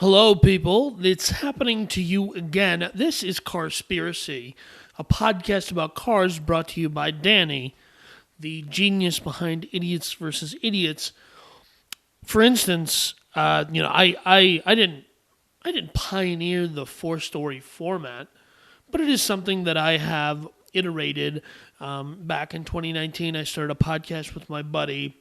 Hello, people. It's happening to you again. This is Carspiracy, a podcast about cars brought to you by Danny, the genius behind Idiots versus Idiots. For instance, I didn't pioneer the four-story format, but it is something that I have iterated. Back in 2019, I started a podcast with my buddy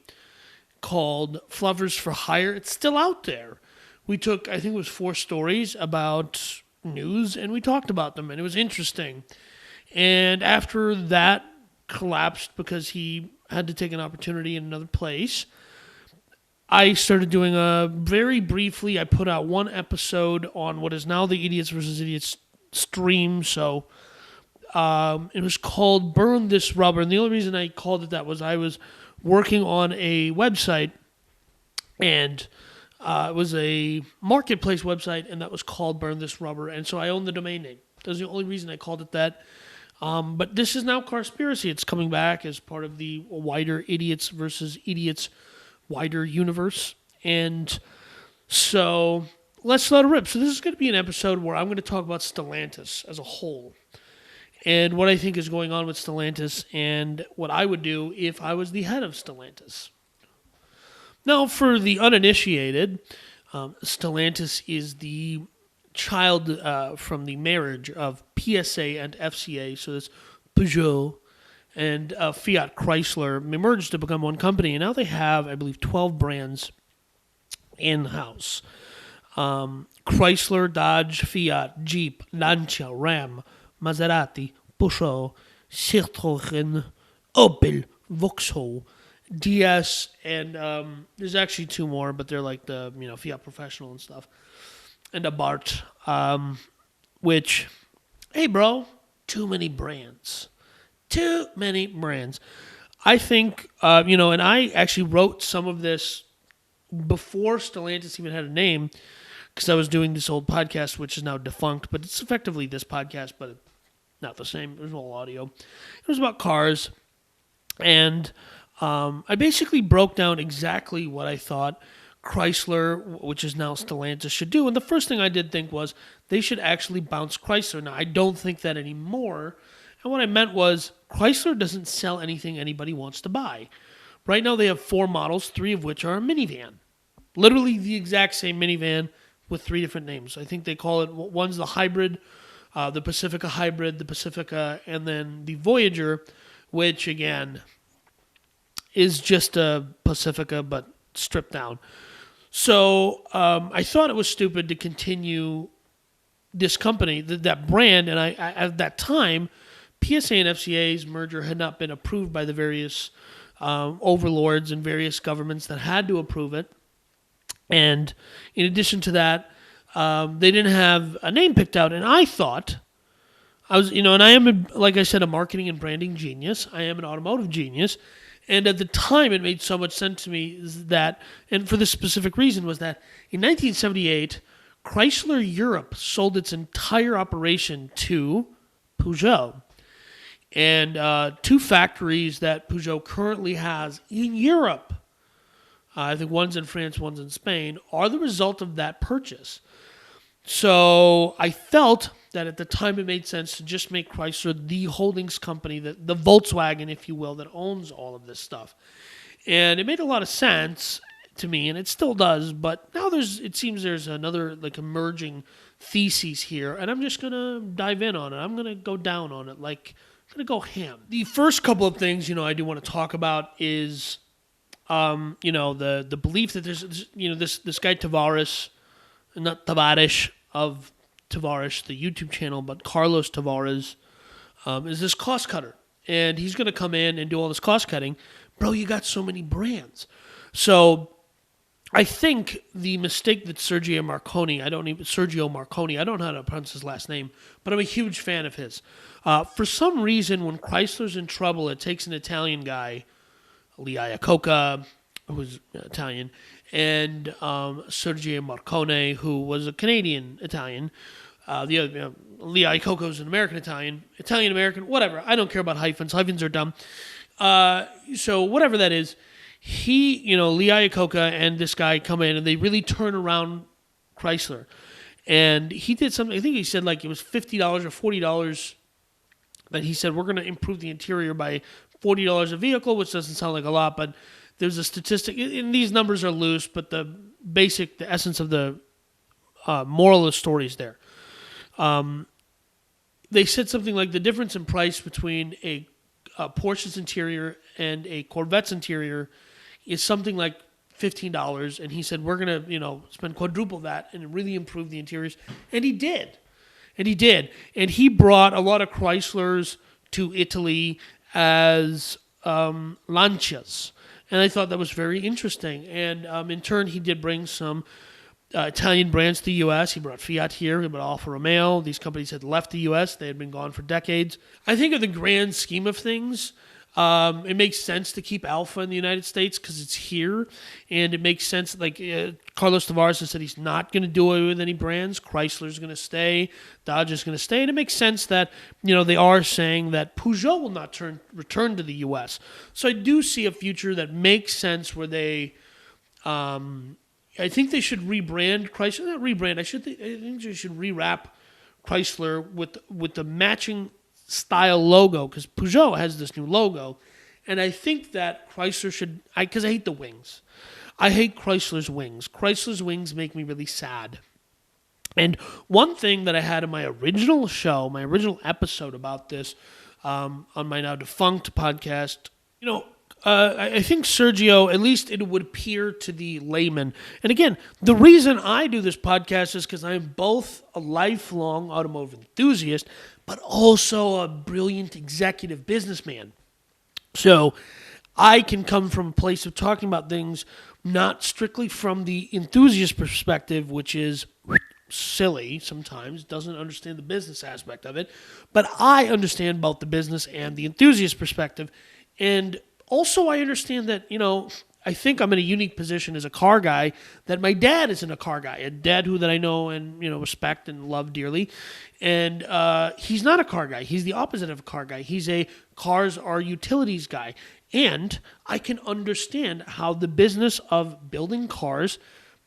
called Fluffers for Hire. It's still out there. We took, I think it was four stories about news, and we talked about them, and it was interesting. And after that collapsed because he had to take an opportunity in another place, I started doing very briefly, I put out one episode on what is now the Idiots versus Idiots stream. So it was called Burn This Rubber. And the only reason I called it that was I was working on a website, and it was a marketplace website, and that was called Burn This Rubber. And so I own the domain name. That's the only reason I called it that. But this is now Carspiracy. It's coming back as part of the wider Idiots versus Idiots wider universe. And so let's let it rip. So this is going to be an episode where I'm going to talk about Stellantis as a whole and what I think is going on with Stellantis and what I would do if I was the head of Stellantis. Now, for the uninitiated, Stellantis is the child from the marriage of PSA and FCA. So that's Peugeot and Fiat Chrysler merged to become one company. And now they have, I believe, 12 brands in-house. Chrysler, Dodge, Fiat, Jeep, Lancia, Ram, Maserati, Peugeot, Citroën, Opel, Vauxhall, DS, and there's actually two more, but they're like the Fiat Professional and stuff, and a Bart, which, hey bro, too many brands. I think and I actually wrote some of this before Stellantis even had a name, because I was doing this old podcast, which is now defunct, but it's effectively this podcast, but not the same. It was all audio. It was about cars, and I basically broke down exactly what I thought Chrysler, which is now Stellantis, should do. And the first thing I did think was they should actually bounce Chrysler. Now, I don't think that anymore. And what I meant was Chrysler doesn't sell anything anybody wants to buy. Right now they have four models, three of which are a minivan. Literally the exact same minivan with three different names. I think they call it, one's the hybrid, the Pacifica Hybrid, the Pacifica, and then the Voyager, which again is just a Pacifica but stripped down. So I thought it was stupid to continue this company, that brand, and I at that time, PSA and FCA's merger had not been approved by the various overlords and various governments that had to approve it. And in addition to that, they didn't have a name picked out. And I thought, and I am, like I said, a marketing and branding genius. I am an automotive genius. And at the time, it made so much sense to me that, and for this specific reason, was that in 1978, Chrysler Europe sold its entire operation to Peugeot. And two factories that Peugeot currently has in Europe, I think one's in France, one's in Spain, are the result of that purchase. So I felt that at the time it made sense to just make Chrysler the holdings company, the Volkswagen, if you will, that owns all of this stuff. And it made a lot of sense to me, and it still does, but now it seems there's another emerging thesis here, and I'm just going to dive in on it. I'm going to go down on it, I'm going to go ham. The first couple of things, I do want to talk about is, the belief that there's, this guy Tavares, not Tavares of Tavares, the YouTube channel, but Carlos Tavares, is this cost cutter. And he's going to come in and do all this cost cutting. Bro, you got so many brands. So I think the mistake that Sergio Marconi, I don't know how to pronounce his last name, but I'm a huge fan of his. For some reason, when Chrysler's in trouble, it takes an Italian guy, Lee Iacocca, who's Italian, and Sergio Marconi, who was a Canadian Italian. Lee Iacocca was an American Italian, Italian American, whatever. I don't care about hyphens. Hyphens are dumb. So whatever that is, Lee Iacocca and this guy come in and they really turn around Chrysler. And he did something, I think he said like it was $50 or $40 that he said, we're going to improve the interior by $40 a vehicle, which doesn't sound like a lot, but there's a statistic, and these numbers are loose, but the essence of the moral of the story is there. They said something like the difference in price between a Porsche's interior and a Corvette's interior is something like $15, and he said, we're going to, spend quadruple that and really improve the interiors. And he did. And he brought a lot of Chryslers to Italy as Lancias. And I thought that was very interesting. And in turn, he did bring some Italian brands to the U.S. He brought Fiat here. He brought Alfa Romeo. These companies had left the U.S. They had been gone for decades. I think of the grand scheme of things, it makes sense to keep Alfa in the United States because it's here. And it makes sense, like Carlos Tavares has said he's not going to do away with any brands. Chrysler's going to stay. Dodge is going to stay. And it makes sense that, they are saying that Peugeot will not return to the U.S. So I do see a future that makes sense where they... I think they should rebrand Chrysler. Not rebrand. I think they should rewrap Chrysler with the matching style logo because Peugeot has this new logo, and I think that Chrysler should. Because I hate the wings. I hate Chrysler's wings. Chrysler's wings make me really sad. And one thing that I had in my original show, my original episode about this, on my now defunct podcast, I think Sergio, at least it would appear to the layman. And again, the reason I do this podcast is because I'm both a lifelong automotive enthusiast, but also a brilliant executive businessman. So I can come from a place of talking about things not strictly from the enthusiast perspective, which is silly sometimes, doesn't understand the business aspect of it, but I understand both the business and the enthusiast perspective. And also, I understand that, I think I'm in a unique position as a car guy that my dad isn't a car guy, a dad that I know and, respect and love dearly. And he's not a car guy. He's the opposite of a car guy. He's a cars are utilities guy. And I can understand how the business of building cars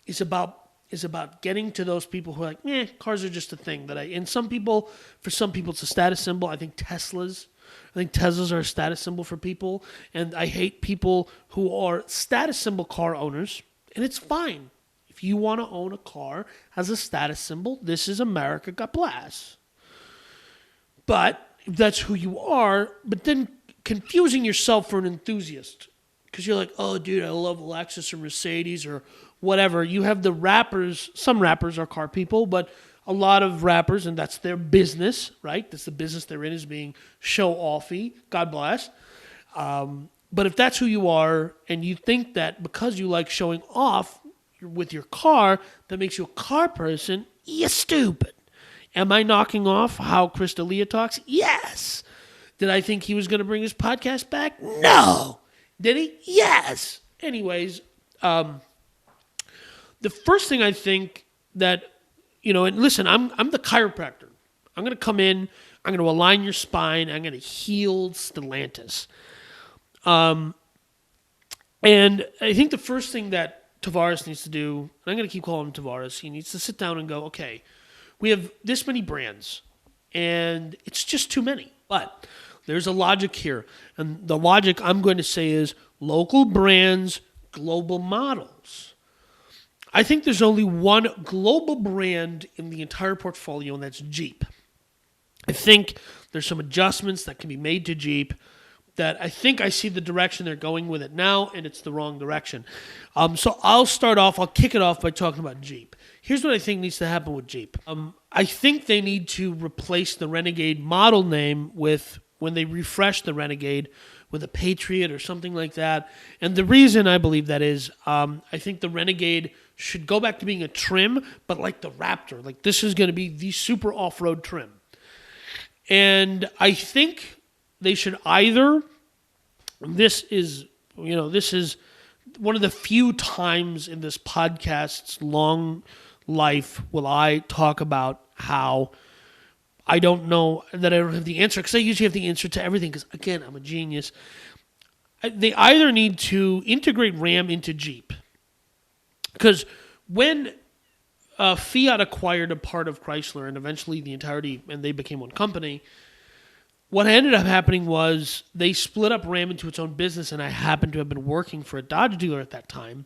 is about getting to those people who are like, cars are just a thing. For some people, it's a status symbol. I think Teslas are a status symbol for people, and I hate people who are status symbol car owners, and it's fine. If you want to own a car as a status symbol, this is America, God bless. But if that's who you are, but then confusing yourself for an enthusiast, because you're like, oh, dude, I love Lexus or Mercedes or whatever. You have the rappers, some rappers are car people, but a lot of rappers, and that's their business, right? That's the business they're in, is being show-offy. God bless. But if that's who you are, and you think that because you like showing off with your car, that makes you a car person, you're stupid. Am I knocking off how Chris D'Elia talks? Yes. Did I think he was going to bring his podcast back? No. Did he? Yes. Anyways, the first thing I think that, and listen, I'm the chiropractor. I'm going to come in, I'm going to align your spine, I'm going to heal Stellantis. And I think the first thing that Tavares needs to do, and I'm going to keep calling him Tavares, he needs to sit down and go, okay, we have this many brands, and it's just too many. But there's a logic here. And the logic I'm going to say is local brands, global models. I think there's only one global brand in the entire portfolio, and that's Jeep. I think there's some adjustments that can be made to Jeep that I think I see the direction they're going with it now, and it's the wrong direction. So I'll kick it off by talking about Jeep. Here's what I think needs to happen with Jeep. I think they need to replace the Renegade model name when they refresh the Renegade with a Patriot or something like that. And the reason I believe that is I think the Renegade should go back to being a trim, but like the Raptor. Like this is going to be the super off-road trim. And I think they should either, this is one of the few times in this podcast's long life will I talk about how I don't know that I don't have the answer, because I usually have the answer to everything, because again, I'm a genius. They either need to integrate Ram into Jeep, because when Fiat acquired a part of Chrysler and eventually the entirety, and they became one company. What ended up happening was they split up Ram into its own business, and I happened to have been working for a Dodge dealer at that time.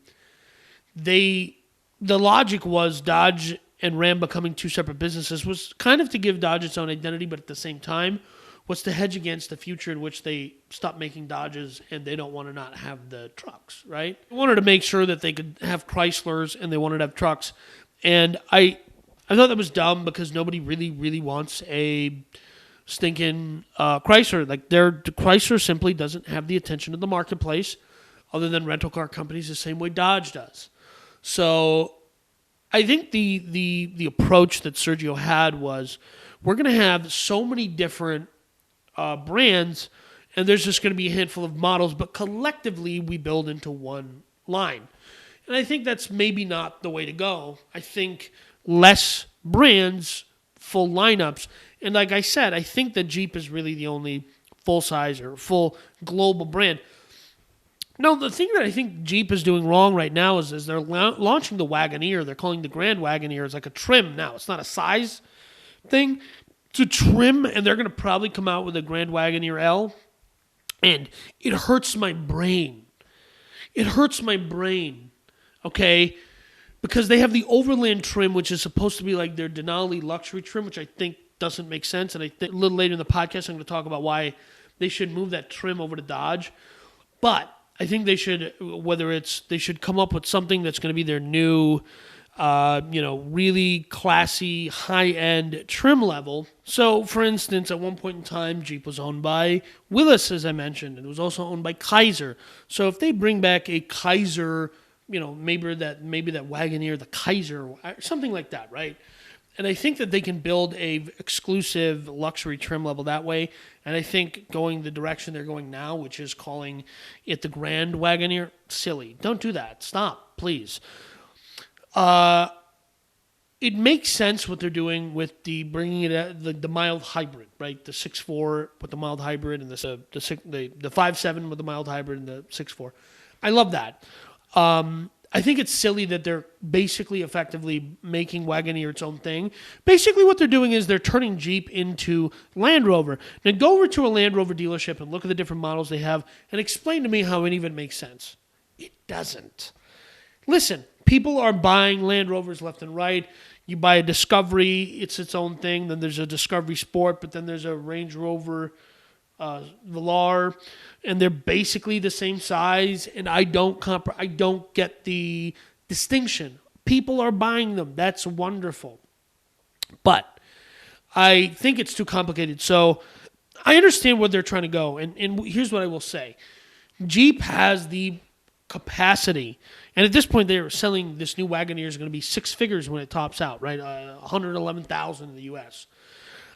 The logic was Dodge and Ram becoming two separate businesses was kind of to give Dodge its own identity, but at the same time was to hedge against the future in which they stop making Dodges and they don't want to not have the trucks, right? They wanted to make sure that they could have Chryslers and they wanted to have trucks. And I thought that was dumb because nobody really, really wants a stinking Chrysler. Like Chrysler simply doesn't have the attention of the marketplace other than rental car companies the same way Dodge does. So I think the approach that Sergio had was we're going to have so many different brands and there's just going to be a handful of models, but collectively we build into one line. And I think that's maybe not the way to go. I think less brands, full lineups. And like I said, I think that Jeep is really the only full-size or full global brand. No, the thing that I think Jeep is doing wrong right now is they're launching the Wagoneer. They're calling the Grand Wagoneer. It's like a trim now. It's not a size thing. It's a trim, and they're going to probably come out with a Grand Wagoneer L. And it hurts my brain. It hurts my brain, okay? Because they have the Overland trim, which is supposed to be like their Denali luxury trim, which I think doesn't make sense. And I think a little later in the podcast, I'm going to talk about why they should move that trim over to Dodge. But I think they should, they should come up with something that's going to be their new, really classy, high-end trim level. So, for instance, at one point in time, Jeep was owned by Willys, as I mentioned, and it was also owned by Kaiser. So, if they bring back a Kaiser, maybe that Wagoneer, the Kaiser, something like that, right? And I think that they can build a exclusive luxury trim level that way. And I think going the direction they're going now, which is calling it the Grand Wagoneer, silly. Don't do that. Stop, please. It makes sense what they're doing with the bringing it at the mild hybrid, right? The 6.4 with the mild hybrid and the 5.7 with the mild hybrid and the 6.4. I love that. I think it's silly that they're basically effectively making Wagoneer its own thing. Basically what they're doing is they're turning Jeep into Land Rover. Now go over to a Land Rover dealership and look at the different models they have and explain to me how any of it makes sense. It doesn't. Listen, people are buying Land Rovers left and right. You buy a Discovery, it's its own thing. Then there's a Discovery Sport, but then there's a Range Rover Velar, and they're basically the same size, and I don't get the distinction. People are buying them. That's wonderful. But I think it's too complicated. So I understand where they're trying to go, and here's what I will say. Jeep has the capacity, and at this point they're selling this new Wagoneer is going to be six figures when it tops out, right? 111,000 in the U.S.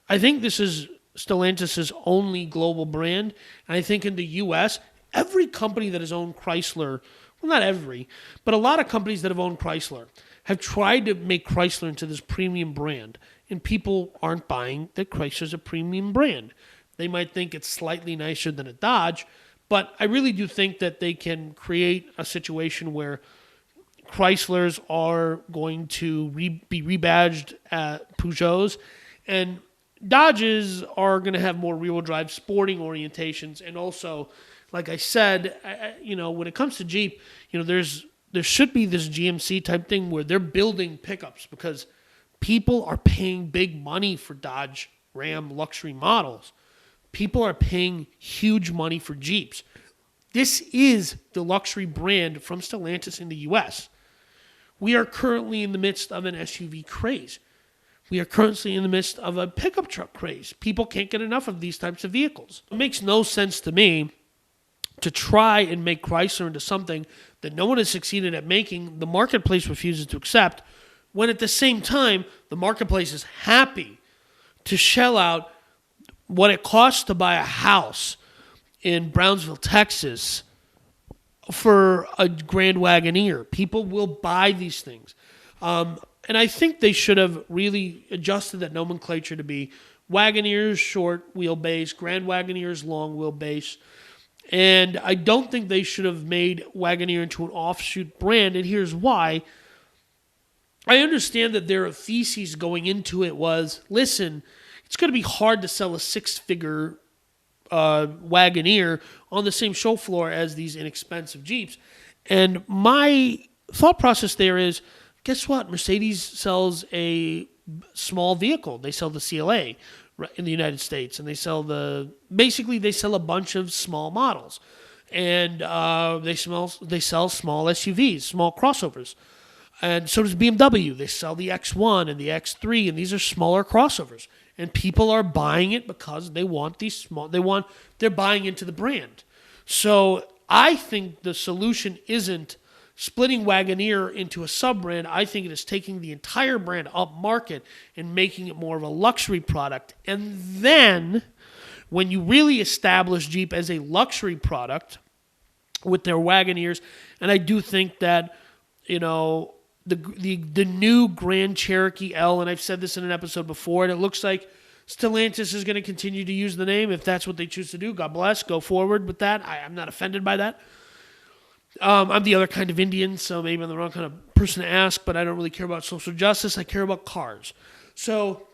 I think this is Stellantis' only global brand. And I think in the U.S., every company that has owned Chrysler, well, not every, but a lot of companies that have owned Chrysler have tried to make Chrysler into this premium brand. And people aren't buying that Chrysler's a premium brand. They might think it's slightly nicer than a Dodge, but I really do think that they can create a situation where Chryslers are going to be rebadged at Peugeots, and Dodges are going to have more rear-wheel drive sporting orientations. And also, like I said, when it comes to Jeep, there should be this GMC type thing where they're building pickups because people are paying big money for Dodge Ram luxury models. People are paying huge money for Jeeps. This is the luxury brand from Stellantis in the U.S. We are currently in the midst of an SUV craze. We are currently in the midst of a pickup truck craze. People can't get enough of these types of vehicles. It makes no sense to me to try and make Chrysler into something that no one has succeeded at making, the marketplace refuses to accept, when at the same time, the marketplace is happy to shell out what it costs to buy a house in Brownsville, Texas, for a Grand Wagoneer. People will buy these things. And I think they should have really adjusted that nomenclature to be Wagoneers short wheelbase, Grand Wagoneers long wheelbase. And I don't think they should have made Wagoneer into an offshoot brand. And here's why. I understand that their theses going into it was, listen, it's going to be hard to sell a six-figure Wagoneer on the same show floor as these inexpensive Jeeps. And my thought process there is, guess what? Mercedes sells a small vehicle. They sell the CLA in the United States, and they sell they sell a bunch of small models, and they sell small SUVs, small crossovers. And so does BMW. They sell the X1 and the X3, and these are smaller crossovers. And people are buying it because they want these small. They're buying into the brand. So I think the solution isn't splitting Wagoneer into a sub-brand. I think it is taking the entire brand up market and making it more of a luxury product. And then when you really establish Jeep as a luxury product with their Wagoneers, and I do think that, the new Grand Cherokee L, and I've said this in an episode before, and it looks like Stellantis is going to continue to use the name if that's what they choose to do. God bless. Go forward with that. I'm not offended by that. I'm the other kind of Indian, so maybe I'm the wrong kind of person to ask, but I don't really care about social justice. I care about cars. So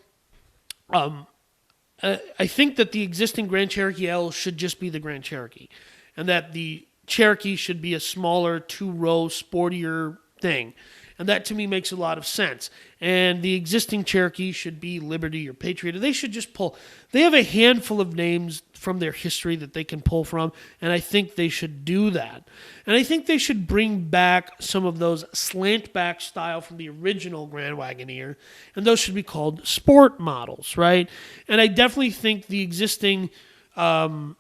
I think that the existing Grand Cherokee L should just be the Grand Cherokee, and that the Cherokee should be a smaller, two-row, sportier thing. And that, to me, makes a lot of sense. And the existing Cherokee should be Liberty or Patriot. They should just pull. They have a handful of names from their history that they can pull from, and I think they should do that. And I think they should bring back some of those slant-back style from the original Grand Wagoneer, and those should be called sport models, right? And I definitely think the existing... when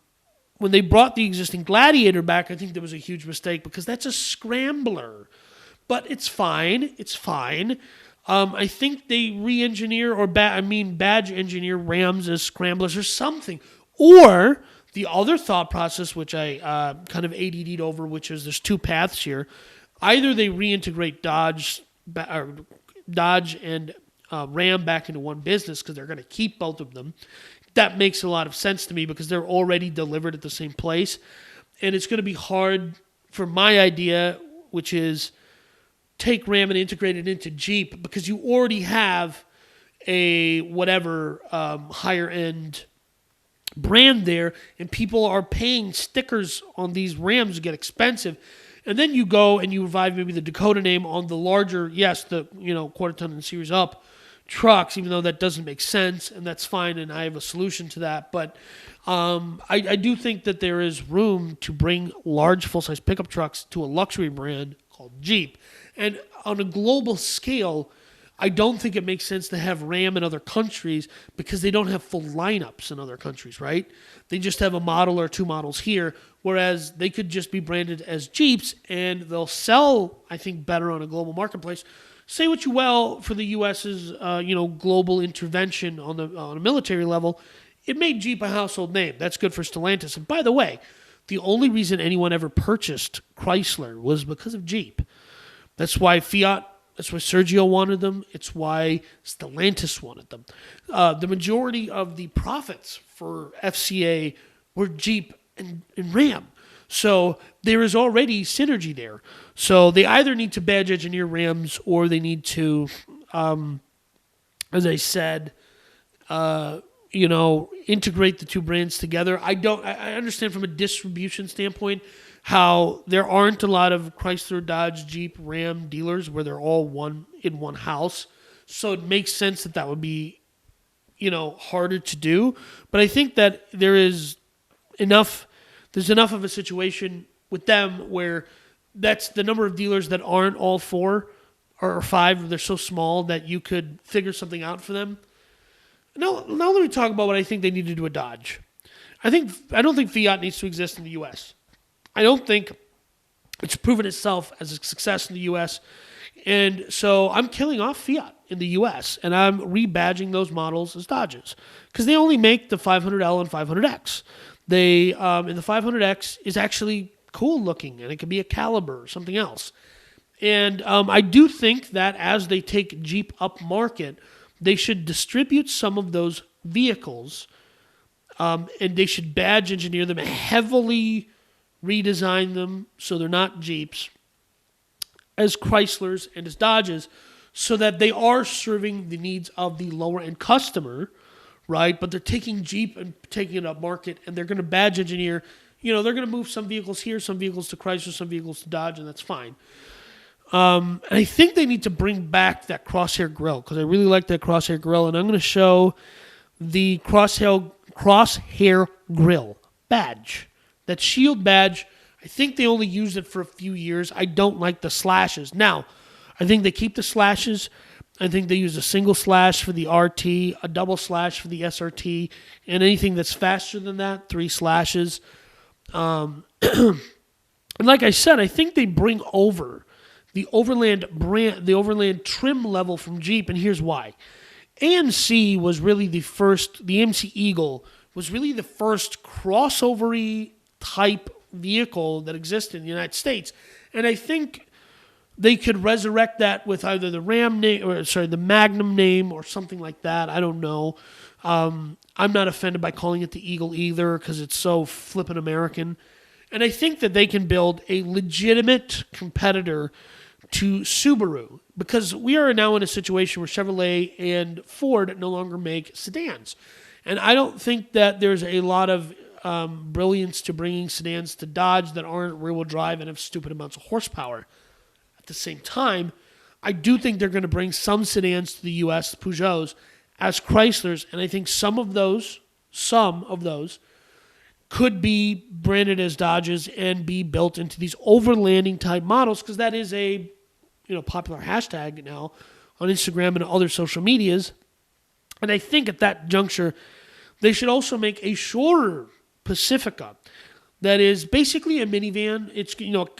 they brought the existing Gladiator back, I think there was a huge mistake because that's a scrambler. But it's fine. It's fine. I think they re-engineer badge engineer Rams as scramblers or something. Or the other thought process, which I kind of ADD'd over, which is there's two paths here. Either they reintegrate Dodge and Ram back into one business because they're going to keep both of them. That makes a lot of sense to me because they're already delivered at the same place. And it's going to be hard for my idea, which is take Ram and integrate it into Jeep because you already have a higher end brand there, and people are paying stickers on these Rams to get expensive. And then you go and you revive maybe the Dakota name on the larger, quarter ton and series up trucks, even though that doesn't make sense, and that's fine, and I have a solution to that. But I do think that there is room to bring large full-size pickup trucks to a luxury brand called Jeep. And on a global scale, I don't think it makes sense to have Ram in other countries because they don't have full lineups in other countries, right? They just have a model or two models here, whereas they could just be branded as Jeeps, and they'll sell, I think, better on a global marketplace. Say what you will for the U.S.'s, global intervention on a military level. It made Jeep a household name. That's good for Stellantis. And by the way, the only reason anyone ever purchased Chrysler was because of Jeep. That's why Sergio wanted them. It's why Stellantis wanted them. The majority of the profits for FCA were Jeep and Ram. So there is already synergy there. So they either need to badge engineer Rams or they need to, as I said, integrate the two brands together. I understand from a distribution standpoint how there aren't a lot of Chrysler, Dodge, Jeep, Ram dealers where they're all in one house. So it makes sense that would be, harder to do. But I think that there's enough of a situation with them where that's the number of dealers that aren't all four or five. They're so small that you could figure something out for them. Now let me talk about what I think they need to do with Dodge. I don't think Fiat needs to exist in the U.S. I don't think it's proven itself as a success in the U.S. And so I'm killing off Fiat in the U.S. and I'm rebadging those models as Dodges because they only make the 500L and 500X. And the 500X is actually cool looking, and it could be a Caliber or something else. And I do think that as they take Jeep up market, they should distribute some of those vehicles, and they should badge engineer them, heavily redesign them so they're not Jeeps, as Chryslers and as Dodges, so that they are serving the needs of the lower end customer, right? But they're taking Jeep and taking it up market, and they're going to badge engineer. They're going to move some vehicles here, some vehicles to Chrysler, some vehicles to Dodge, and that's fine. And I think they need to bring back that crosshair grille, because I really like that crosshair grille, and I'm going to show the crosshair grille badge. That shield badge, I think they only used it for a few years. I don't like the slashes. Now, I think they keep the slashes. I think they use a single slash for the RT, a double slash for the SRT, and anything that's faster than that, 3 slashes. And like I said, I think they bring over the Overland brand, the Overland trim level from Jeep, and here's why. AMC was really the AMC Eagle was really the first crossover-y type vehicle that existed in the United States. And I think they could resurrect that with either the the Magnum name or something like that. I don't know. I'm not offended by calling it the Eagle either, because it's so flippin' American. And I think that they can build a legitimate competitor to Subaru, because we are now in a situation where Chevrolet and Ford no longer make sedans. And I don't think that there's a lot of brilliance to bringing sedans to Dodge that aren't rear-wheel drive and have stupid amounts of horsepower. At the same time, I do think they're going to bring some sedans to the U.S., Peugeots, as Chryslers, and I think some of those could be branded as Dodges and be built into these overlanding type models, because that is a popular hashtag now on Instagram and other social medias. And I think at that juncture, they should also make a shorter Pacifica that is basically a minivan. It's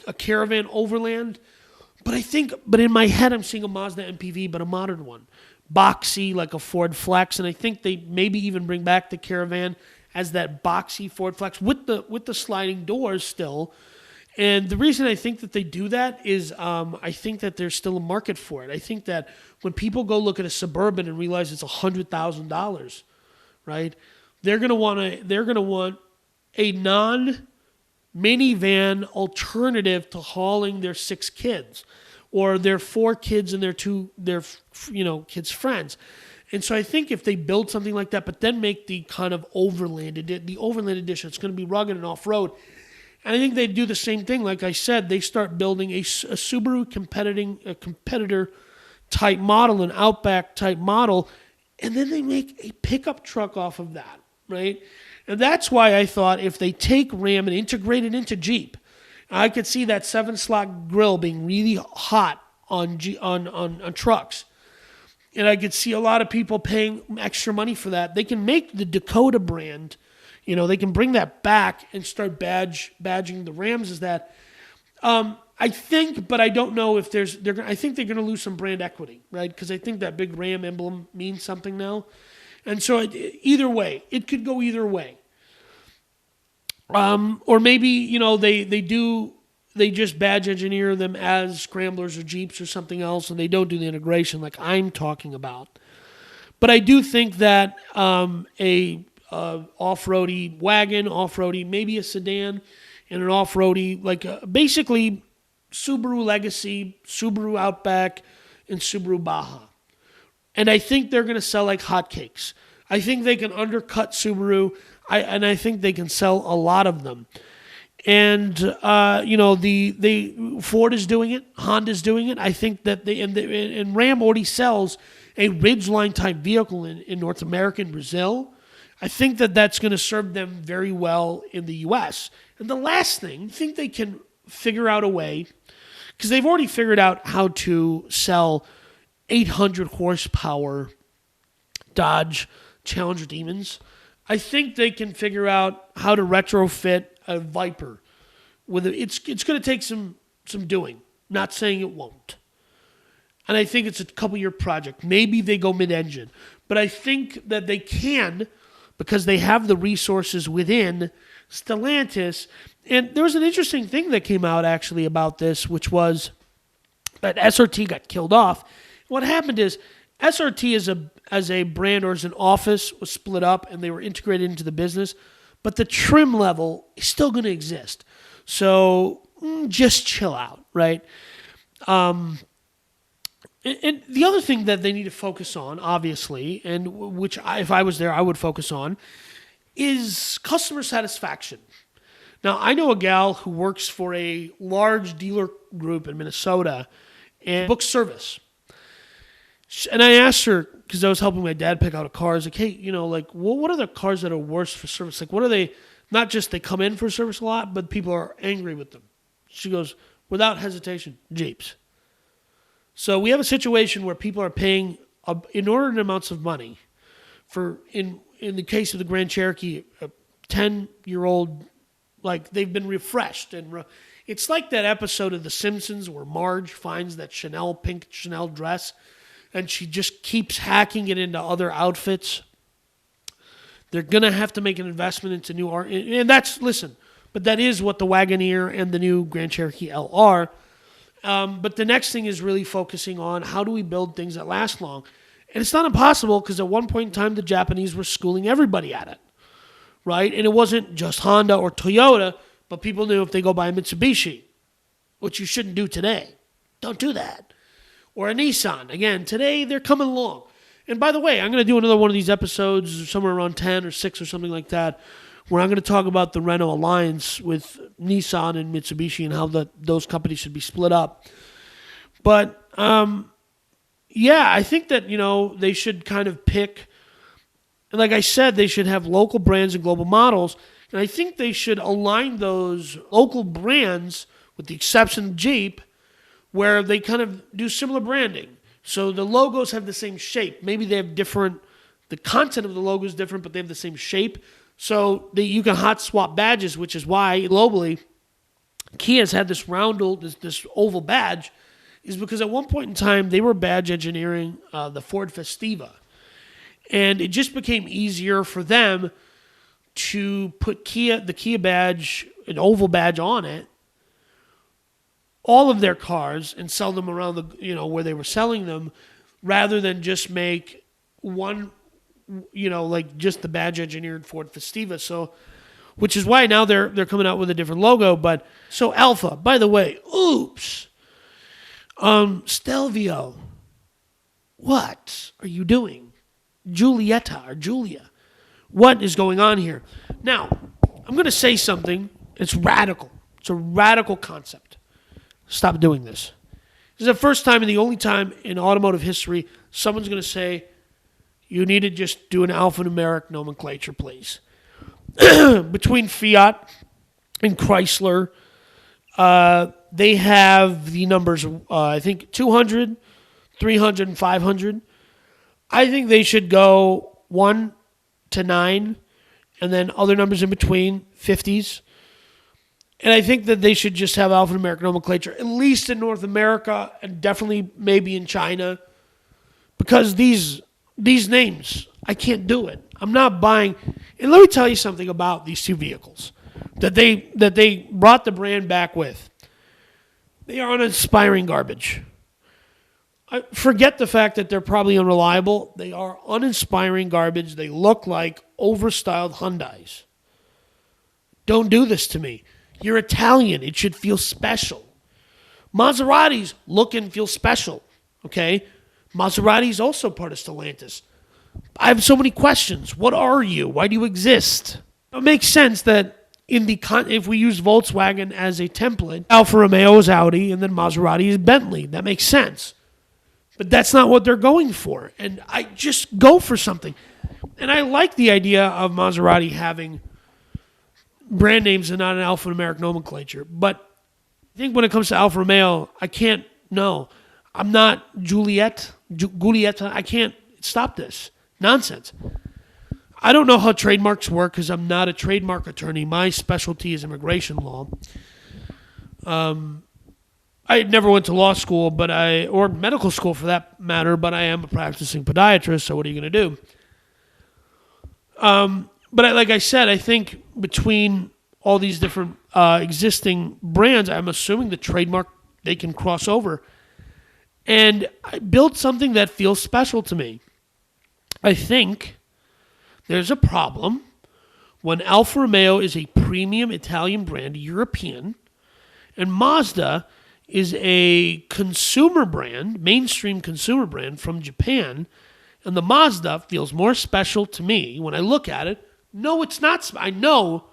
a caravan overland. But in my head, I'm seeing a Mazda MPV, but a modern one. Boxy, like a Ford Flex. And I think they maybe even bring back the Caravan as that boxy Ford Flex with the sliding doors still. And the reason I think that they do that is I think that there's still a market for it. I think that when people go look at a Suburban and realize it's $100,000, right? They're gonna want a non-minivan alternative to hauling their 6 kids, or their 4 kids and their kids' friends. And so I think if they build something like that, but then make the kind of Overland edition, it's going to be rugged and off-road. And I think they do the same thing. Like I said, they start building a Subaru competitor type model, an Outback type model, and then they make a pickup truck off of that, right? And that's why I thought if they take Ram and integrate it into Jeep, I could see that 7-slot grill being really hot on trucks. And I could see a lot of people paying extra money for that. They can make the Dakota brand, they can bring that back and start badging the Rams as that. I think, but I don't know if I think they're going to lose some brand equity, right? Because I think that big Ram emblem means something now. And so either way, it could go either way. Or maybe, they just badge engineer them as Scramblers or Jeeps or something else, and they don't do the integration like I'm talking about. But I do think that a off-roady wagon, off-roady, maybe a sedan, and an off-roady, basically Subaru Legacy, Subaru Outback, and Subaru Baja. And I think they're going to sell like hotcakes. I think they can undercut Subaru, and I think they can sell a lot of them. And Ford is doing it, Honda's doing it. I think that and Ram already sells a Ridgeline type vehicle in North America and Brazil. I think that that's going to serve them very well in the U.S. And the last thing, I think they can figure out a way, because they've already figured out how to sell 800 horsepower Dodge Challenger Demons. I think they can figure out how to retrofit a Viper. It's going to take some doing. Not saying it won't. And I think it's a couple-year project. Maybe they go mid-engine. But I think that they can, because they have the resources within Stellantis. And there was an interesting thing that came out, actually, about this, which was that SRT got killed off. What happened is SRT as a brand or as an office was split up, and they were integrated into the business. But the trim level is still going to exist. So just chill out, right? And And the other thing that they need to focus on, obviously, and if I was there, I would focus on, is customer satisfaction. Now, I know a gal who works for a large dealer group in Minnesota and books service. And I asked her, because I was helping my dad pick out a car, I was like, hey, what are the cars that are worse for service? Like, what are they, not just they come in for service a lot, but people are angry with them. She goes, without hesitation, Jeeps. So we have a situation where people are paying inordinate amounts of money for, in the case of the Grand Cherokee, a 10-year-old, like they've been refreshed. And it's like that episode of The Simpsons where Marge finds that pink Chanel dress and she just keeps hacking it into other outfits. They're going to have to make an investment into new art. And but that is what the Wagoneer and the new Grand Cherokee L are. But the next thing is really focusing on how do we build things that last long. And it's not impossible because at one point in time, the Japanese were schooling everybody at it, right? And it wasn't just Honda or Toyota, but people knew if they go buy a Mitsubishi, which you shouldn't do today. Don't do that. Or a Nissan. Again, today they're coming along. And by the way, I'm going to do another one of these episodes somewhere around 10 or 6 or something like that, where I'm going to talk about the Renault alliance with Nissan and Mitsubishi and how those companies should be split up. But, I think that, they should kind of pick, and like I said, they should have local brands and global models. And I think they should align those local brands, with the exception of Jeep, where they kind of do similar branding. So the logos have the same shape. Maybe they have the content of the logo is different, but they have the same shape. So you can hot swap badges, which is why globally Kia's had this this oval badge, is because at one point in time they were badge engineering the Ford Festiva. And it just became easier for them to put the Kia badge, an oval badge on it, all of their cars, and sell them around where they were selling them, rather than just make one, like just the badge engineered Ford Festiva. So, which is why now they're coming out with a different logo. But so Alpha, by the way, Stelvio, what are you doing? Julia, what is going on here? Now, I'm going to say something. It's radical. It's a radical concept. Stop doing this. This is the first time and the only time in automotive history someone's going to say, you need to just do an alphanumeric nomenclature, please. Between Fiat and Chrysler, they have the numbers, I think, 200, 300, and 500. I think they should go 1 to 9, and then other numbers in between, 50s. And I think that they should just have alphanumeric nomenclature, at least in North America, and definitely maybe in China. Because these names, I can't do it. I'm not buying. And let me tell you something about these two vehicles that they brought the brand back with. They are uninspiring garbage. I forget the fact that they're probably unreliable. They are uninspiring garbage. They look like overstyled Hyundais. Don't do this to me. You're Italian. It should feel special. Maseratis look and feel special. Okay? Maserati is also part of Stellantis. I have so many questions. What are you? Why do you exist? It makes sense that if we use Volkswagen as a template, Alfa Romeo is Audi, and then Maserati is Bentley. That makes sense. But that's not what they're going for. And I just go for something. And I like the idea of Maserati having brand names and not an alphanumeric nomenclature. But I think when it comes to Alfa Romeo, I can't, no. I'm not Giulietta. I can't stop this nonsense. I don't know how trademarks work because I'm not a trademark attorney. My specialty is immigration law. I never went to law school, or medical school for that matter, but I am a practicing podiatrist, so what are you going to do? But like I said, I think between all these different existing brands, I'm assuming the trademark, they can cross over. And I built something that feels special to me. I think there's a problem when Alfa Romeo is a premium Italian brand, European, and Mazda is a consumer brand, mainstream consumer brand from Japan, and the Mazda feels more special to me when I look at it. No, it's not. I know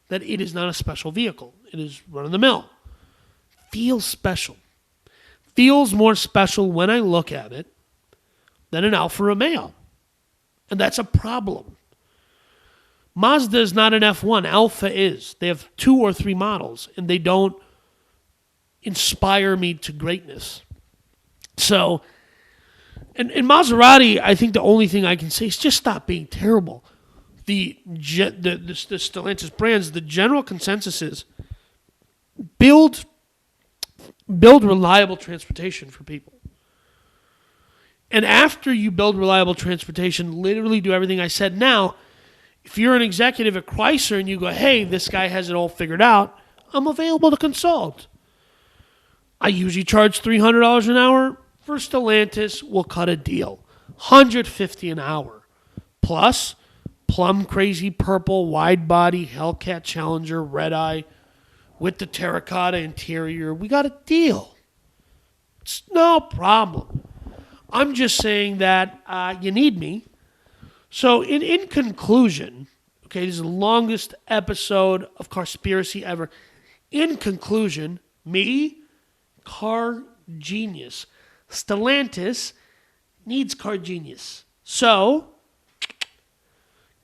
that it is not a special vehicle. It is run-of-the-mill. Feels special. Feels more special when I look at it than an Alfa Romeo. And that's a problem. Mazda is not an F1. Alfa is. They have 2 or 3 models, and they don't inspire me to greatness. So, and Maserati, I think the only thing I can say is just stop being terrible. The Stellantis brands, the general consensus is build reliable transportation for people. And after you build reliable transportation, literally do everything I said. Now, if you're an executive at Chrysler and you go, hey, this guy has it all figured out, I'm available to consult. I usually charge $300 an hour. For Stellantis, we'll cut a deal. $150 an hour. Plus, plum crazy purple, wide body, Hellcat Challenger, red eye, with the terracotta interior. We got a deal. It's no problem. I'm just saying that you need me. So in conclusion, okay, this is the longest episode of Carspiracy ever. In conclusion, me, car genius. Stellantis needs car genius. So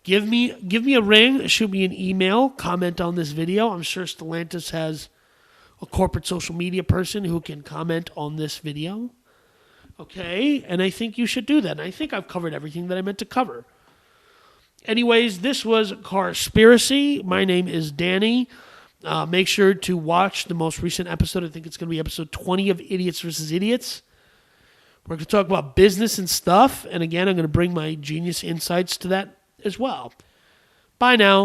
give me a ring, shoot me an email, comment on this video. I'm sure Stellantis has a corporate social media person who can comment on this video. Okay, and I think you should do that. And I think I've covered everything that I meant to cover. Anyways, this was Carspiracy. My name is Danny. Make sure to watch the most recent episode. I think it's going to be episode 20 of Idiots versus Idiots. We're going to talk about business and stuff. And again, I'm going to bring my genius insights to that as well. Bye now.